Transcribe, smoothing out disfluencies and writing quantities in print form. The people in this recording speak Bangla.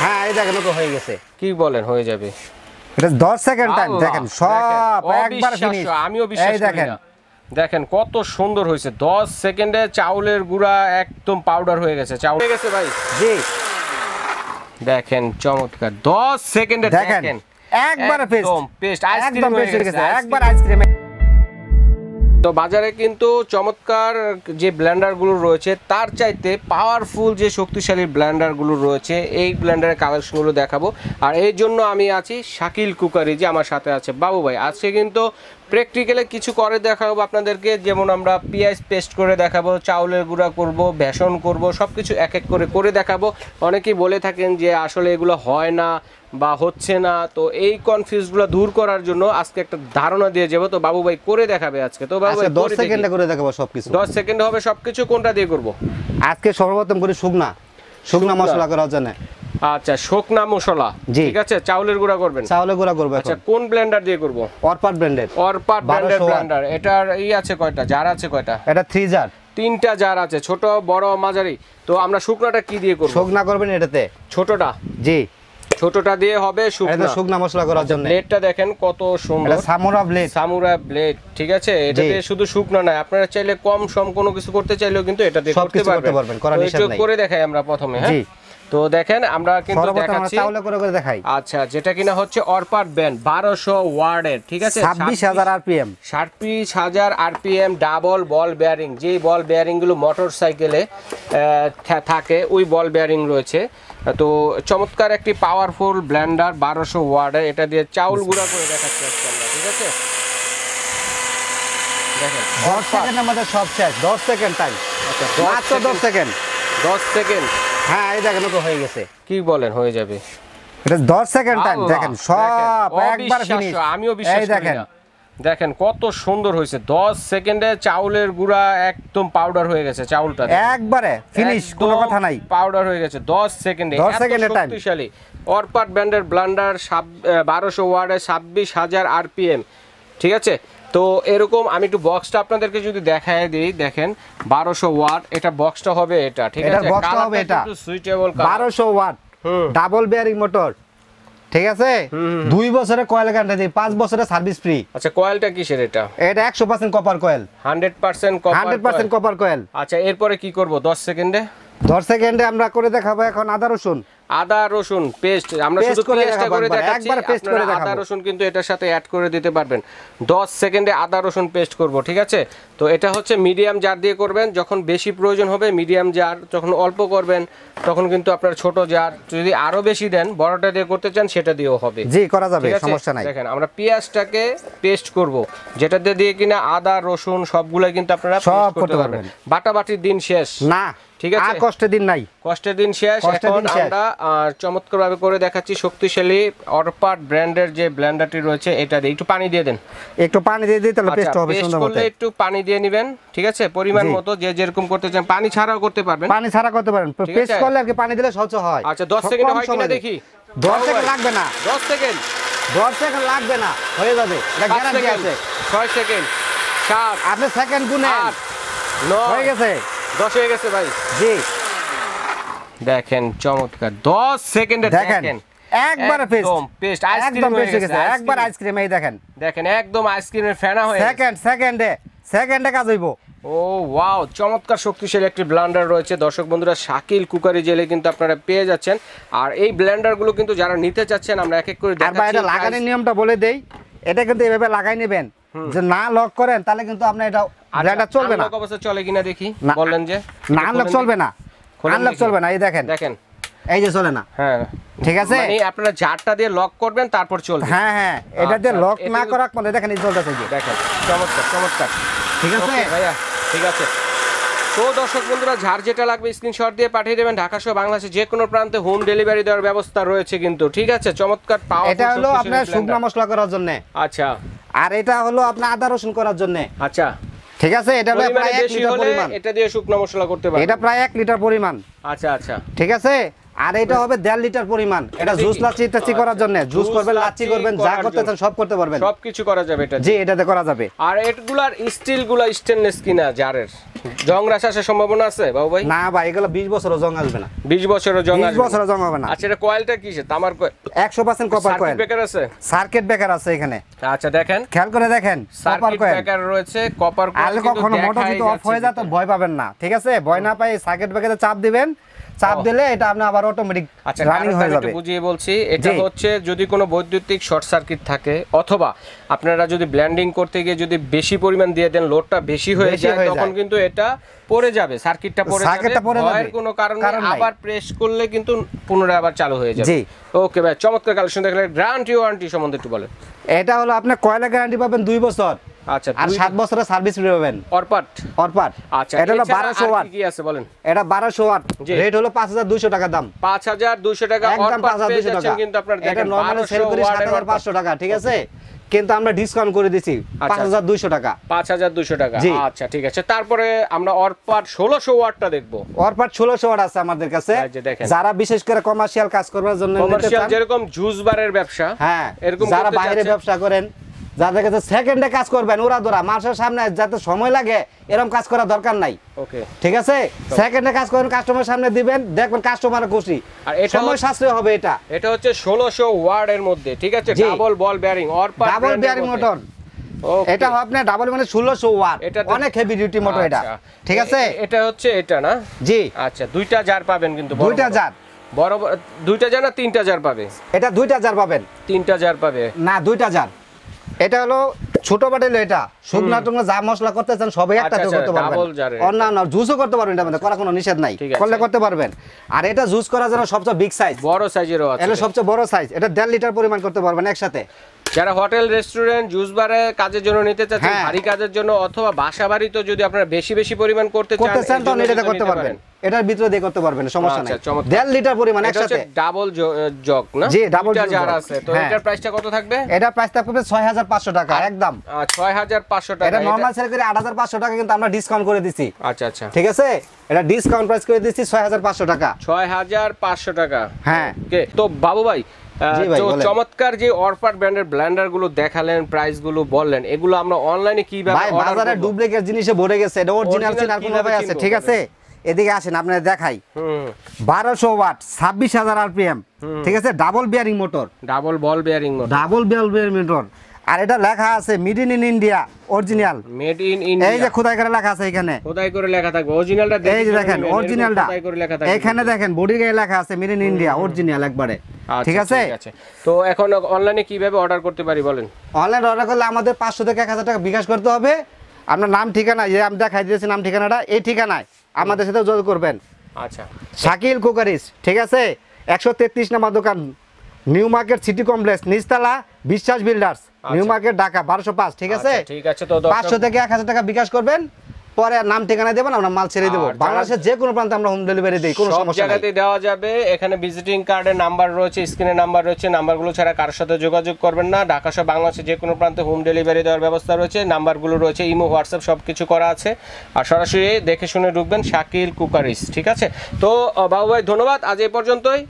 হ্যাঁ এই দেখেন ওকে হয়ে গেছে। কি বলেন হয়ে যাবে? এটা 10 সেকেন্ড টাইম দেখেন সব একবার ফিনিশ। আমিও বিশ্বাস করি না। দেখেন কত সুন্দর হয়েছে, 10 সেকেন্ডে চাউলের গুঁড়া একদম পাউডার হয়ে গেছে। চাউল হয়ে গেছে ভাই। জি দেখেন চমৎকার, 10 সেকেন্ডে দেখেন একবারে পেস্ট আইসক্রিম হয়ে গেছে, একবার আইসক্রিম। তো বাজারে কিন্তু চমৎকার যে ব্লেন্ডারগুলো রয়েছে তার চাইতে পাওয়ারফুল যে শক্তিশালী ব্লেন্ডারগুলো রয়েছে এই ব্লেন্ডারের কালেকশনগুলো দেখাবো। আর এই জন্য আমি আছি শাকিল কুকারি, যে আমার সাথে আছে বাবু ভাই। আজকে কিন্তু প্র্যাকটিক্যালি কিছু করে দেখাবো আপনাদেরকে, যেমন আমরা পেঁয়াজ পেস্ট করে দেখাবো, চাউলের গুঁড়া করব, বেসন করব, সব কিছু এক এক করে দেখাবো। অনেকেই বলে থাকেন যে আসলে এগুলো হয় না বা হচ্ছে না, তো এই কনফিউজগুলো দূর করার জন্য আজকে একটা ধারণা দিয়ে যাবো। তো বাবু ভাই করে দেখাবে আজকে। তো বাবু ভাই 10 সেকেন্ডে করে দেখাবো সবকিছু। 10 সেকেন্ডে হবে সবকিছু। কোনটা দিয়ে করব আজকে? সর্বপ্রথম করে শুকনা মশলা করার জন্য। আচ্ছা শুকনা মশলা, ঠিক আছে। চাউলের গুঁড়া করবেন? চাউলের গুঁড়া করব। আচ্ছা কোন ব্লেন্ডার দিয়ে করব? অরপাট ব্র্যান্ডের। অরপাট ব্র্যান্ডের ব্লেন্ডার। এটার আছে কয়টা জার আছে? কয়টা? এটা 3 জার। 3টা জার আছে, ছোট বড় মাঝারি। তো আমরা শুকনাটা কি দিয়ে করব? শুকনা করবেন এটাতে, ছোটটা। জি ছোটটা দিয়ে হবে শুকনা। শুকনা মশলা করার জন্য। ব্লেডটা দেখেন কত সুন্দর, এটা সামুরা ব্লেড, ঠিক আছে। এটা দিয়ে শুধু শুকনা না, আপনারা চাইলে কম সম কোনো কিছু করতে চাইলেও কিন্তু এটা দিয়ে করতে পারবেন। করার নিষেধ নাই। করে দেখাই আমরা প্রথমে, হ্যাঁ। তো দেখেন আমরা কিন্তু দেখাচ্ছি চাউলে করে দেখাই। আচ্ছা যেটা কিনা হচ্ছে অরপাট ব্র্যান্ড 1200 ওয়াটের, ঠিক আছে। 26000 আরপিএম, 26000 আরপিএম ডাবল বল বেয়ারিং। যেই বল বেয়ারিং গুলো মোটরসাইকেলে থাকে ওই বল বেয়ারিং রয়েছে। তো চমৎকার একটি পাওয়ারফুল ব্লেন্ডার 1200 ওয়াটের। এটা দিয়ে চাউল গুঁড়া করে দেখাচ্ছি আজকে আমরা, ঠিক আছে। দেখেন 10 সেকেন্ডের মধ্যে সব শেষ। 10 সেকেন্ড টাইম। আচ্ছা মাত্র 10 সেকেন্ড। 10 সেকেন্ড। হ্যাঁ এই দেখেন ওকে হয়ে গেছে। কি বলেন হয়ে যাবে? এটা 10 সেকেন্ড টাইম দেখেন সব একবার ফিনিশ। আমিও বিশ্বাস করি না। দেখেন কত সুন্দর হয়েছে, 10 সেকেন্ডে চাউলের গুঁড়া একদম পাউডার হয়ে গেছে। চাউলটা একবারে ফিনিশ, কোনো কথা নাই, পাউডার হয়ে গেছে 10 সেকেন্ডে। 10 সেকেন্ডের টাইম। শক্তিশালী অরপাট ব্র্যান্ডের ব্লেন্ডার 1200 ওয়াটের 26000 আরপিএম, ঠিক আছে। তো এরকম আমি একটু বক্সটা আপনাদেরকে যদি দেখায় দিই, দেখেন 1200 ওয়াট। এটা বক্সটা হবে এটা, ঠিক আছে। এটা বক্সটা হবে এটা suitable 1200 watt double bearing motor, ঠিক আছে। 2 বছরের কয়েল গ্যারান্টি দিই, 5 বছরের সার্ভিস ফ্রি। আচ্ছা কয়েলটা কিসের এটা? এটা 100% কপার কয়েল, 100% কপার কয়েল। আচ্ছা এরপরে কি করব 10 সেকেন্ডে? 10 সেকেন্ডে আমরা করে দেখাবো এখন আদা রসুন পেস্ট। আমরা শুধু পেস্টটা করে দেখাচ্ছি, একবার পেস্ট করে দেখাবো। আদা রসুন কিন্তু এটার সাথে অ্যাড করে দিতে পারবেন। 10 সেকেন্ডে আদা রসুন পেস্ট করব, ঠিক আছে। তো এটা হচ্ছে মিডিয়াম জার দিয়ে করবেন, যখন বেশি প্রয়োজন হবে মিডিয়াম জার, যখন অল্প করবেন তখন কিন্তু আপনার ছোট জার। যদি আরো বেশি দেন বড়টা দিয়ে করতে চান সেটা দিয়েও হবে, জি করা যাবে, সমস্যা নাই। দেখেন আমরা পেঁয়াজটাকে পেস্ট করব, যেটাতে দিয়ে কিনা আদা রসুন সবগুলাই কিন্তু আপনারা পেস্ট করতে পারবেন। বাটাবাটির দিন শেষ না, ঠিক আছে। আর কষ্টের দিন নাই, কষ্টের দিন শেষ। এখন আমরা চমৎকারভাবে করে দেখাচ্ছি শক্তিশালী অরপাট ব্র্যান্ডের যে ব্লেন্ডারটি রয়েছে এটা দিয়ে। একটু পানি দিয়ে দেন, একটু পানি দিয়ে দিই তাহলে পেস্ট হবে সুন্দর মতো। একটু পানি দিয়ে নেবেন, ঠিক আছে, পরিমাণ মতো, যে যেরকম করতে চান। পানি ছাড়াও করতে পারবেন, পানি ছাড়া করতে পারেন। পেস্ট করলে আর কি পানি দিলে সহজ হয়। আচ্ছা 10 সেকেন্ড হয় কিনা দেখি। 10 সেকেন্ড লাগবে না, 10 সেকেন্ড লাগবে না, হয়ে যাবে। এটা গ্যারান্টি আছে। 6 সেকেন্ড 7 আপনি সেকেন্ড গুনে 8 9 হয়ে গেছে, 10 হয়ে গেছে ভাই। জি দেখেন চমৎকার 10 সেকেন্ডে দেখেন একবারে পেস্ট আইসক্রিম হয়ে গেছে। একবার আইসক্রিম এই দেখেন একদম আইসক্রিমের ফেনা হয়ে সেকেন্ডে কাজ হইব। ও ওয়াও, চমৎকার শক্তিশালী একটি ব্লেন্ডার রয়েছে দর্শক বন্ধুরা, শাকিল কুকারি জেলে কিন্তু আপনারা পেয়ে যাচ্ছেন। আর এই ব্লেন্ডারগুলো কিন্তু যারা নিতে চাচ্ছেন আমরা এক এক করে দেখাচ্ছি। আর এটা লাগানোর নিয়মটা বলে দেই, এটা কিন্তু এভাবে লাগাই নেবেন, যে না লক করেন তাহলে কিন্তু আপনি এটা ব্লেন্ডার চলবে না। লক অবস্থা চলে কিনা দেখি, বললেন যে না লক চলবে না, আনলক চলবে না। এই দেখেন এই যে চলে না, হ্যাঁ ঠিক আছে। মানে আপনারা জারটা দিয়ে লক করবেন তারপর চলবে। হ্যাঁ এটা দিয়ে লক না করা মানে দেখেন এই চলতেছে, দেখেন চমৎকার, ঠিক আছে ভাইয়া, ঠিক আছে। তো দর্শক বন্ধুরা যার যেটা লাগবে স্ক্রিনশট দিয়ে পাঠিয়ে দেবেন। ঢাকা সহ বাংলাদেশের যে কোনো প্রান্তে হোম ডেলিভারি দেওয়ার ব্যবস্থা রয়েছে কিন্তু, ঠিক আছে। চমৎকার পাওয়ার। এটা হলো আপনার শুকনা মশলা করার জন্য, আচ্ছা। আর এটা হলো আপনার আদা রসুন করার জন্য, আচ্ছা ঠিক আছে। এটা হলো প্রায় 1 লিটার পরিমাণ, এটা দিয়ে শুকনা মশলা করতে পারবেন। এটা প্রায় 1 লিটার পরিমাণ, আচ্ছা, ঠিক আছে। আর এটা হবে 1.5 লিটার পরিমাণ। এটা জুস লাচ্ছি করার জন্য, জুস করবেন, লাচ্ছি করবেন, যা করতে চান সব করতে পারবেন, সবকিছু করা যাবে এটা। জি, এটাতে করা যাবে। আর এগুলার স্টিলগুলো স্টেনলেস কিনা জারের, জং রাশ আসার সম্ভাবনা আছে বাবু ভাই? না ভাই, এগুলো 20 বছরও জং আসবে না। 20 বছরও জং আসবে না? 20 বছরও জং হবে না। আচ্ছা, এটা কয়েলটা কিসের? তামার coil? 100% copper coil. Circuit breaker আছে? সার্কিট ব্রেকার আছে এখানে। আচ্ছা, দেখেন, খেয়াল করে দেখেন, কপার কয়েল। সার্কিট ব্রেকার রয়েছে, কপার কয়েল। আর কখনো মোটর যদি অফ হয়ে যায় তো ভয় পাবেন না, ঠিক আছে? ভয় না পাই সার্কিট ব্রেকারে চাপ দিবেন, চাপ দিলে এটা আপনি আবার অটোমেটিক রানিং হয়ে যাবে। একটু বুঝিয়ে বলছি, এটা হচ্ছে যদি কোনো বৈদ্যুতিক শর্ট সার্কিট থাকে অথবা আপনারা যদি ব্লেন্ডিং করতে গিয়ে যদি বেশি পরিমাণ দিয়ে দেন, লোডটা বেশি হয়ে যায়, তখন কিন্তু এটা পড়ে যাবে, সার্কিটটা পড়ে যাবে, ভয়ের কোনো কারণ নেই। আবার প্রেস করলে কিন্তু পুনরায় আবার চালু হয়ে যাবে। জি, ওকে ভাই, চমৎকার কালেকশন দেখলেন। গ্যারান্টি ওয়ারেন্টি সম্বন্ধে একটু বলেন। এটা হলো আপনি কয়লা গ্যারান্টি পাবেন 2 বছর। আচ্ছা, আর 7 বছরের সার্ভিস ফ্রি পাবেন। অরপাট। আচ্ছা, এটা হলো 1200 ওয়াট। কি আছে বলেন? এটা 1200 ওয়াট, রেট হলো 5200 টাকা দাম। 5200 টাকা অরপাট পেয়ে যাচ্ছেন কিন্তু আপনারা দেখেন নরমালি সেল করি 7500 টাকা, ঠিক আছে? কিন্তু আমরা ডিসকাউন্ট করে দিছি 5200 টাকা। 5200 টাকা, আচ্ছা ঠিক আছে। তারপরে আমরা অরপাট 1600 ওয়াটটা দেখব। অরপাট 1600 ওয়াট আছে আমাদের কাছে, যারা বিশেষ করে কমার্শিয়াল কাজ করার জন্য নিতে চান, যেরকম জুস বারের ব্যবসা, হ্যাঁ, এরকম যারা বাইরে ব্যবসা করেন, যাদের কাছে সেকেন্ডে কাজ করবেন, ওরা ধরা মানুষের সামনে যাতে সময় লাগে এরকম কাজ করার দরকার নাই। ওকে, ঠিক আছে? সেকেন্ডে কাজ করেন, কাস্টমারের সামনে দিবেন, দেখবেন কাস্টমার খুশি, আর এটা সময় সাশ্রয় হবে। এটা হচ্ছে 1600 ওয়াটের মধ্যে, ঠিক আছে? ডাবল বল bearing, Orpat double bearing motor. এটা আপনি ডাবল মানে 1600 ওয়াট, অনেক হেভি ডিউটি মোটর এটা, ঠিক আছে? এটা হচ্ছে এটা না? জি। আচ্ছা, দুইটা জার পাবেন কিন্তু, দুইটা জার। বড় দুইটা জার না তিনটা জার পাবে? এটা দুইটা জার পাবেন। তিনটা জার পাবে না, দুইটা জার। এটা হলো ছোট বাটেল, এটা শুকনা টুকনা যা মশলা করতে চান সবাই একটাতে করতে পারবেন, অন্যান্য জুসও করতে পারবেন, এটা মধ্যে করা কোনো নিষেধ নাই, করলে করতে পারবেন। আর এটা জুস করার জন্য সবচেয়ে বিগ সাইজ, বড় সাইজেরও আছে, এটা সবচেয়ে বড় সাইজ। এটা 1.5 লিটার পরিমাণ করতে পারবেন একসাথে। যারা হোটেল রেস্টুরেন্ট জুস বারে কাজের জন্য নিতে চাচ্ছেন, ভারী কাজের জন্য অথবা বাসা বাড়িতে যদি আপনারা বেশি বেশি পরিমাণ করতে চান তাহলে এটা করতে পারবেন, এটার ভিতরে দিয়ে করতে পারবেন, সমস্যা নাই। 1.5 লিটার পরিমাণ একসাথে, ডাবল জগ না? জি, ডাবল জার আছে। তো এটার প্রাইসটা কত থাকবে? এটার প্রাইস থাকবে 6500 টাকা একদম। 6500 টাকা। এটা নরমাল সেল করে 8500 টাকা, কিন্তু আমরা ডিসকাউন্ট করে দিছি। আচ্ছা আচ্ছা, ঠিক আছে? এটা ডিসকাউন্ট প্রাইস করে দিছি 6500 টাকা। 6500 টাকা, হ্যাঁ। ওকে। তো বাবু ভাই, চমৎকার যে অরপাট ব্র্যান্ডের ব্লেন্ডার গুলো দেখালেন, প্রাইস গুলো বললেন, এগুলো আমরা অনলাইনে কিভাবে ভাই, বাজারে ডুপ্লিকেট জিনিসে ভরে গেছে, এটা অরিজিনাল চিনার কোনো উপায় আছে? ঠিক আছে, এদিকে আসেন আপনাদের দেখাই। 1200 ওয়াট, 26000 আরপিএম, ঠিক আছে? Double bearing motor, double ball bearing motor, double ball bearing motor. আর এটা লেখা আছে made in India, original, made in India. এই যে খোদাই করে লেখা আছে এখানে, খোদাই করে লেখা থাকবে। অরিজিনালটা দেখেন, এই যে দেখেন অরিজিনালটা এখানে দেখেন, বডি গায়ে লেখা আছে মেড ইন ইন্ডিয়া, অরিজিনাল একবারে, ঠিক আছে? তো এখন অনলাইনে কিভাবে অর্ডার করতে পারি বলেন? অনলাইন অর্ডার করলে আমাদের 500 থেকে 1000 টাকা বিকাশ করতে হবে। আপনার নাম ঠিকানা, যে আমি দেখাই দিয়েছি নাম ঠিকানাটা, এই ঠিকানায় আমাদের সাথে যোগাযোগ করবেন। আচ্ছা, শাকিল কুকারিস, ঠিক আছে? 133 নম্বর দোকান, নিউ মার্কেট সিটি কমপ্লেক্স, নিচতলা, বিশ্বাস বিল্ডার্স, নিউ মার্কেট, ঢাকা 1205, ঠিক আছে? ঠিক আছে। তো 500 থেকে 1000 টাকা বিকাশ করবেন, পরে নাম ঠিকানা দেবেন, আমরা মাল ছেড়ে দেব। বাংলাদেশের যে কোনো প্রান্তে আমরা হোম ডেলিভারি দেই, কোনো সমস্যা নাই, সব জায়গাতেই দেওয়া যাবে। এখানে ভিজিটিং কার্ডের নাম্বার রয়েছে, স্ক্রিনে নাম্বার রয়েছে, নাম্বারগুলো ছাড়া কারোর সাথে যোগাযোগ করবেন না। ঢাকা সহ বাংলাদেশের যে কোনো প্রান্তে হোম ডেলিভারি দেওয়ার ব্যবস্থা রয়েছে, নাম্বারগুলো রয়েছে, ইমো, হোয়াটসঅ্যাপ সবকিছু করা আছে। আর সরাসরি দেখে শুনে ঢুকবেন শাকিল কুকারিস, ঠিক আছে? তো বাবু ভাই ধন্যবাদ, আজ এই পর্যন্তই।